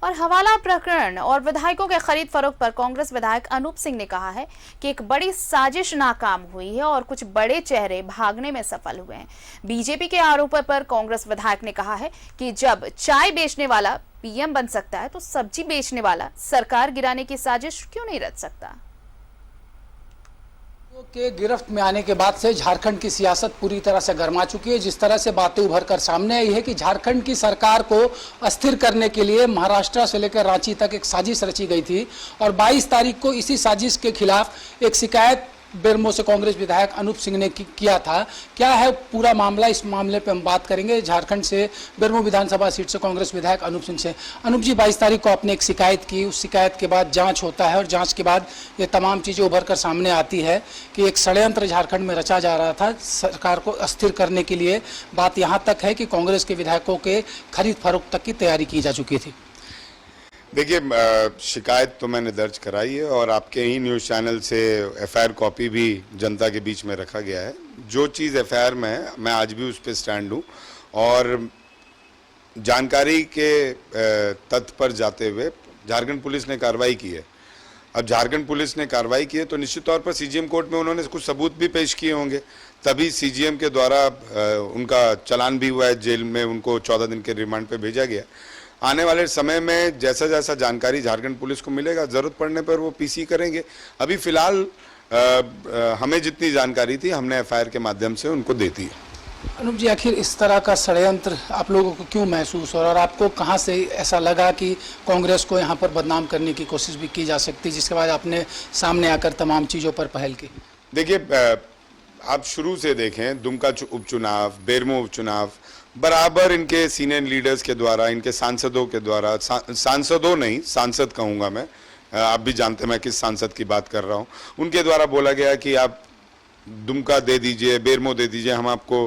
और हवाला प्रकरण और विधायकों के खरीद फरोख्त पर कांग्रेस विधायक अनूप सिंह ने कहा है कि एक बड़ी साजिश नाकाम हुई है और कुछ बड़े चेहरे भागने में सफल हुए हैं। बीजेपी के आरोपों पर कांग्रेस विधायक ने कहा है कि जब चाय बेचने वाला पीएम बन सकता है तो सब्जी बेचने वाला सरकार गिराने की साजिश क्यों नहीं रच सकता। के गिरफ्त में आने के बाद से झारखंड की सियासत पूरी तरह से गर्मा चुकी है। जिस तरह से बातें उभर कर सामने आई है कि झारखंड की सरकार को अस्थिर करने के लिए महाराष्ट्र से लेकर रांची तक एक साजिश रची गई थी और 22 तारीख को इसी साजिश के खिलाफ एक शिकायत बेरमो से कांग्रेस विधायक अनूप सिंह ने किया था। क्या है पूरा मामला, इस मामले पे हम बात करेंगे। झारखंड से बेरमो विधानसभा सीट से कांग्रेस विधायक अनूप सिंह से। अनूप जी, 22 तारीख को आपने एक शिकायत की, उस शिकायत के बाद जांच होता है और जांच के बाद ये तमाम चीज़ें उभर कर सामने आती है कि एक षड्यंत्र झारखंड में रचा जा रहा था सरकार को अस्थिर करने के लिए। बात यहाँ तक है कि कांग्रेस के विधायकों के खरीद फरोख्त तक की तैयारी की जा चुकी थी। देखिए, शिकायत तो मैंने दर्ज कराई है और आपके ही न्यूज़ चैनल से एफआईआर कॉपी भी जनता के बीच में रखा गया है। जो चीज़ एफआईआर में है मैं आज भी उस पर स्टैंड हूँ और जानकारी के तथ्य पर जाते हुए झारखंड पुलिस ने कार्रवाई की है। अब झारखंड पुलिस ने कार्रवाई की है तो निश्चित तौर पर सीजीएम कोर्ट में उन्होंने कुछ सबूत भी पेश किए होंगे, तभी सीजीएम के द्वारा उनका चालान भी हुआ है, जेल में उनको 14 दिन के रिमांड पे भेजा गया। आने वाले समय में जैसा जैसा जानकारी झारखंड पुलिस को मिलेगा, ज़रूरत पड़ने पर वो पीसी करेंगे। अभी फिलहाल हमें जितनी जानकारी थी हमने एफआईआर के माध्यम से उनको दे दी है। अनूप जी, आखिर इस तरह का षड्यंत्र आप लोगों को क्यों महसूस हो और आपको कहां से ऐसा लगा कि कांग्रेस को यहां पर बदनाम करने की कोशिश भी की जा सकती, जिसके बाद आपने सामने आकर तमाम चीज़ों पर पहल की? देखिए, आप शुरू से देखें, दुमका उपचुनाव, बेरमो उपचुनाव, बराबर इनके सीनियर लीडर्स के द्वारा, इनके सांसदों के द्वारा, सांसदों नहीं सांसद कहूँगा मैं, आप भी जानते हैं मैं किस सांसद की बात कर रहा हूँ, उनके द्वारा बोला गया कि आप दुमका दे दीजिए, बेरमो दे दीजिए, हम आपको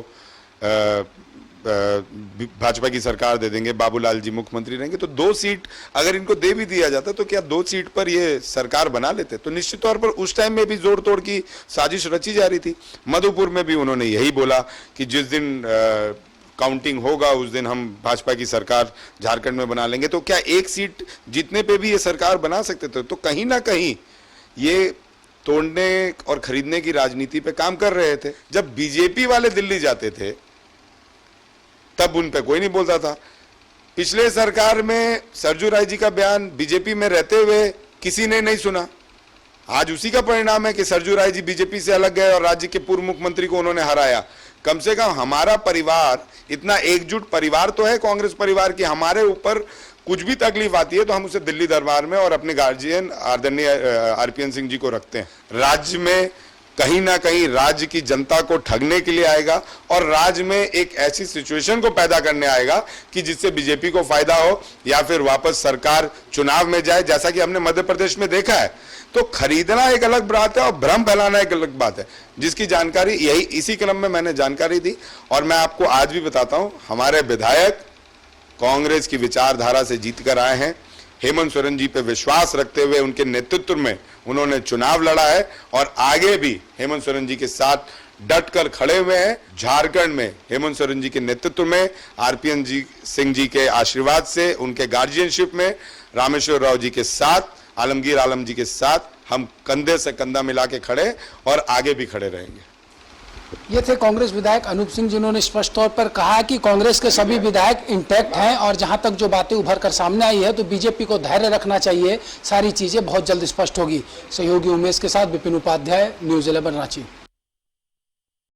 भाजपा की सरकार दे देंगे, बाबूलाल जी मुख्यमंत्री रहेंगे। तो 2 सीट अगर इनको दे भी दिया जाता तो क्या 2 सीट पर ये सरकार बना लेते? तो निश्चित तौर पर उस टाइम में भी जोड़ तोड़ की साजिश रची जा रही थी। मधुपुर में भी उन्होंने यही बोला कि जिस दिन काउंटिंग होगा उस दिन हम भाजपा की सरकार झारखंड में बना लेंगे। तो क्या 1 सीट जीतने पे भी ये सरकार बना सकते थे? तो कहीं ना कहीं ये तोड़ने और खरीदने की राजनीति पे काम कर रहे थे। जब बीजेपी वाले दिल्ली जाते थे तब उन पे कोई नहीं बोलता था। पिछले सरकार में सरजू राय जी का बयान बीजेपी में रहते हुए किसी ने नहीं सुना। आज उसी का परिणाम है कि सरजू राय जी बीजेपी से अलग गए और राज्य के पूर्व मुख्यमंत्री को उन्होंने हराया। कम से कम हमारा परिवार इतना एकजुट परिवार तो है कांग्रेस परिवार की, हमारे ऊपर कुछ भी तकलीफ आती है तो हम उसे दिल्ली दरबार में और अपने गार्जियन आदरणीय आरपीएन सिंह जी को रखते हैं। राज्य में कहीं ना कहीं राज्य की जनता को ठगने के लिए आएगा और राज्य में एक ऐसी सिचुएशन को पैदा करने आएगा कि जिससे बीजेपी को फायदा हो या फिर वापस सरकार चुनाव में जाए, जैसा कि हमने मध्य प्रदेश में देखा है। तो खरीदना एक अलग बात है और भ्रम फैलाना एक अलग बात है, जिसकी जानकारी यही इसी क्रम में मैंने जानकारी दी। और मैं आपको आज भी बताता हूं, हमारे विधायक कांग्रेस की विचारधारा से जीत कर आए हैं। हेमंत सोरेन जी पे विश्वास रखते हुए उनके नेतृत्व में उन्होंने चुनाव लड़ा है और आगे भी हेमंत सोरेन जी के साथ डट कर खड़े हुए हैं। झारखंड में हेमंत सोरेन जी के नेतृत्व में, आरपीएन जी सिंह जी के आशीर्वाद से, उनके गार्जियनशिप में, रामेश्वर राव जी के साथ, आलमगीर आलम जी के साथ हम कंधे से कंधा मिला के खड़े और आगे भी खड़े रहेंगे। ये थे कांग्रेस विधायक अनूप सिंह, जिन्होंने स्पष्ट तौर पर कहा कि कांग्रेस के सभी विधायक इंटैक्ट हैं और जहां तक जो बातें उभर कर सामने आई है तो बीजेपी को धैर्य रखना चाहिए, सारी चीजें बहुत जल्द स्पष्ट होगी। सहयोगी उमेश के साथ विपिन उपाध्याय, न्यूज़ 11 रांची।